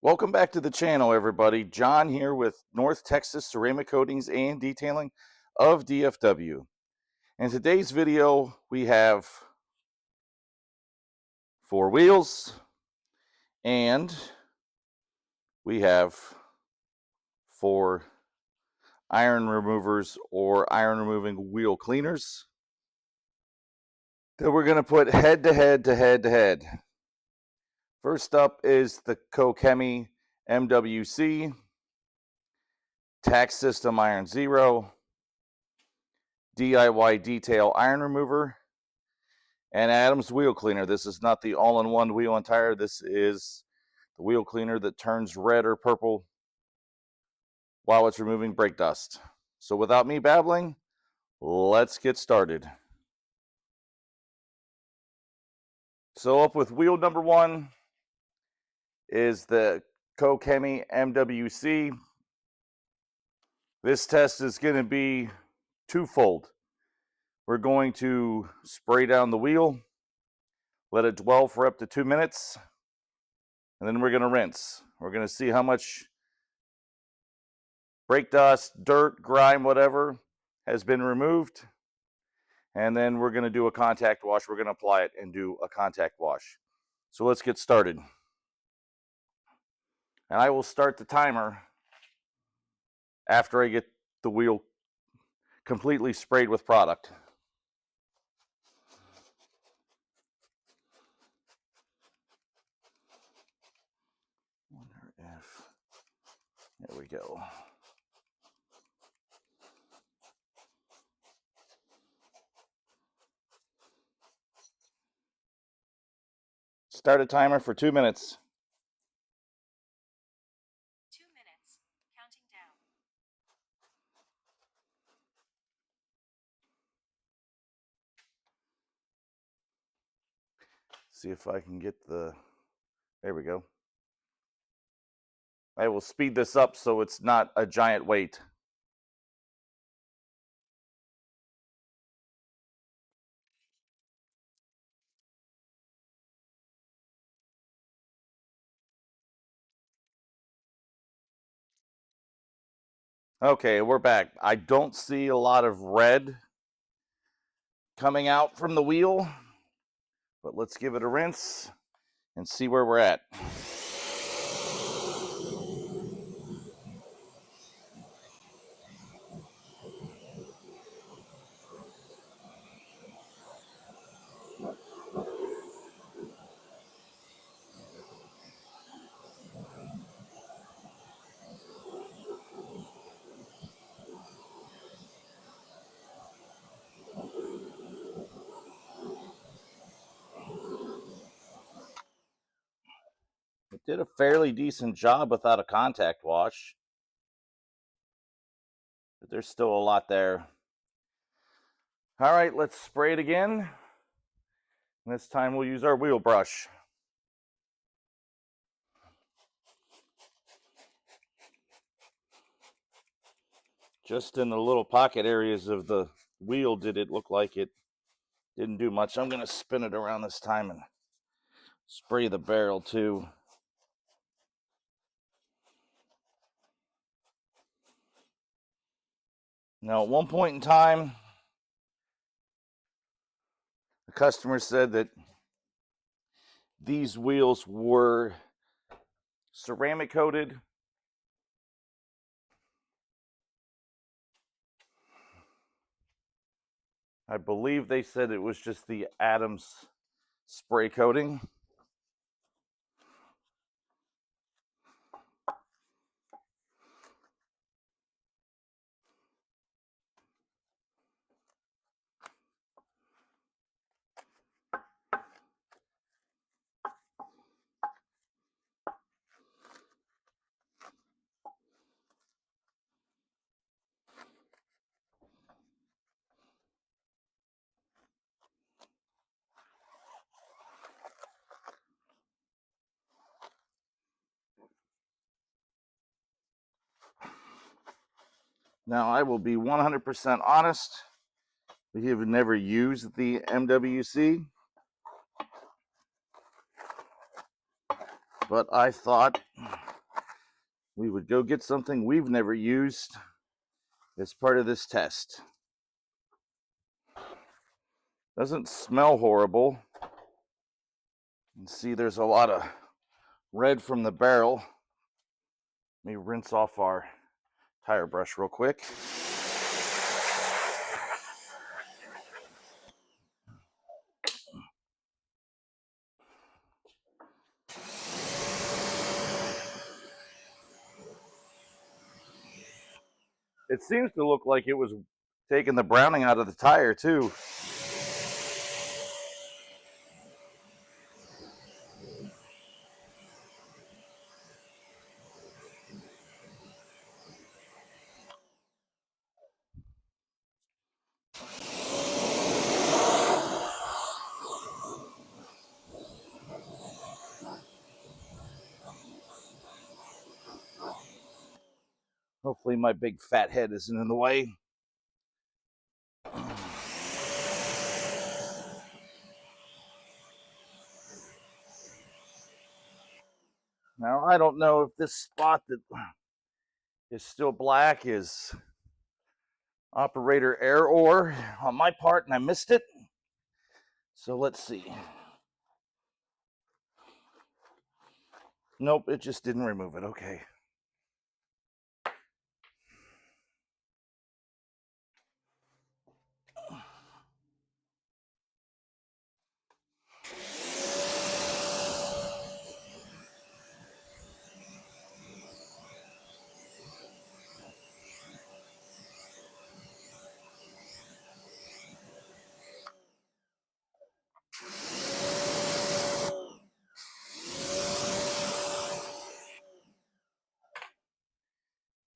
Welcome back to the channel, everybody. John here with North Texas Ceramic Coatings and Detailing of DFW. In today's video, we have 4 wheels and we have 4 iron removers or iron removing wheel cleaners that we're going to put head to head. First up is the Koch Chemie MWC, TacSystem Iron Zero, DIY Detail Iron Remover, and Adams Wheel Cleaner. This is not the all-in-one wheel and tire. This is the wheel cleaner that turns red or purple while it's removing brake dust. So without me babbling, let's get started. So up with wheel number 1 is the Koch Chemie MWC. This test is going to be twofold. We're going to spray down the wheel, let it dwell for up to 2 minutes, and then we're going to rinse. We're going to see how much brake dust, dirt, grime, whatever has been removed, and then we're going to do a contact wash. We're going to apply it and do a contact wash. So let's get started. And I will start the timer after I get the wheel completely sprayed with product. Wonder if, there we go. Start a timer for 2 minutes. 2 minutes, counting down. See if I can get the, there we go. I will speed this up so it's not a giant weight. Okay, we're back. I don't see a lot of red coming out from the wheel, but let's give it a rinse and see where we're at. It did a fairly decent job without a contact wash, but there's still a lot there. All right, let's spray it again. And this time we'll use our wheel brush. Just in the little pocket areas of the wheel did it look like it didn't do much. I'm going to spin it around this time and spray the barrel too. Now, at one point in time, the customer said that these wheels were ceramic coated. I believe they said it was just the Adams spray coating. Now, I will be 100% honest. We have never used the MWC, but I thought we would go get something we've never used as part of this test. Doesn't smell horrible. You can see there's a lot of red from the barrel. Let me rinse off our tire brush real quick. It seems to look like it was taking the browning out of the tire too. Hopefully my big fat head isn't in the way. Now, I don't know if this spot that is still black is operator error on my part and I missed it. So let's see. Nope, it just didn't remove it. Okay.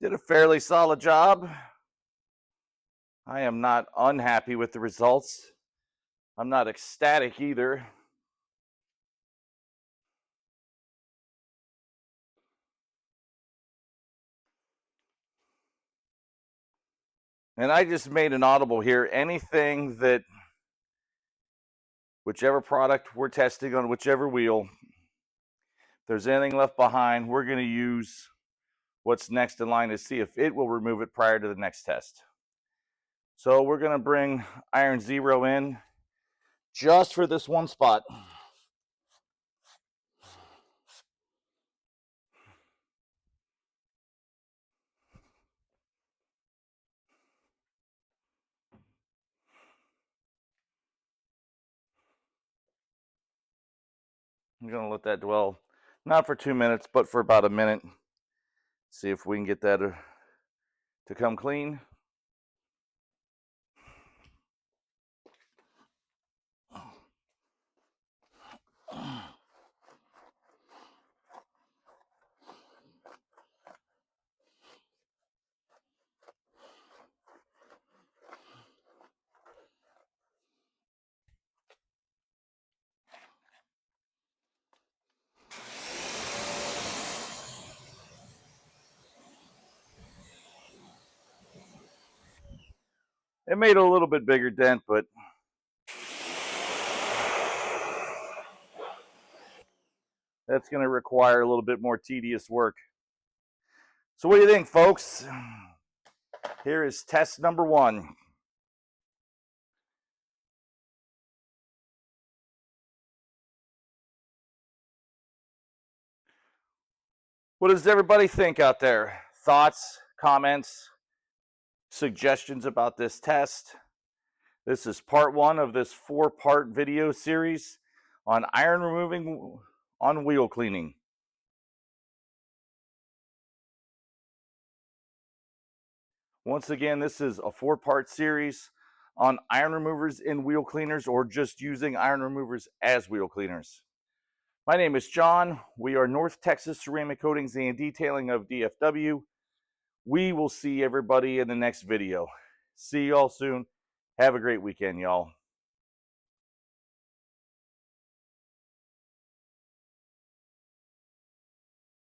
Did a fairly solid job. I am not unhappy with the results. I'm not ecstatic either. And I just made an audible here. Anything that, whichever product we're testing on whichever wheel, if there's anything left behind, we're going to use what's next in line to see if it will remove it prior to the next test. So we're going to bring Iron Zero in just for this one spot. I'm going to let that dwell, not for 2 minutes, but for about a minute. See if we can get that to come clean. It made a little bit bigger dent, but that's going to require a little bit more tedious work. So what do you think, folks? Here is test number 1. What does everybody think out there? Thoughts, comments, suggestions about this test? This is part 1 of this 4-part video series on iron removing on wheel cleaning. Once again, this is a 4-part series on iron removers in wheel cleaners or just using iron removers as wheel cleaners. My name is John. We are North Texas Ceramic Coatings and Detailing of DFW. We will see everybody in the next video. See y'all soon. Have a great weekend, y'all.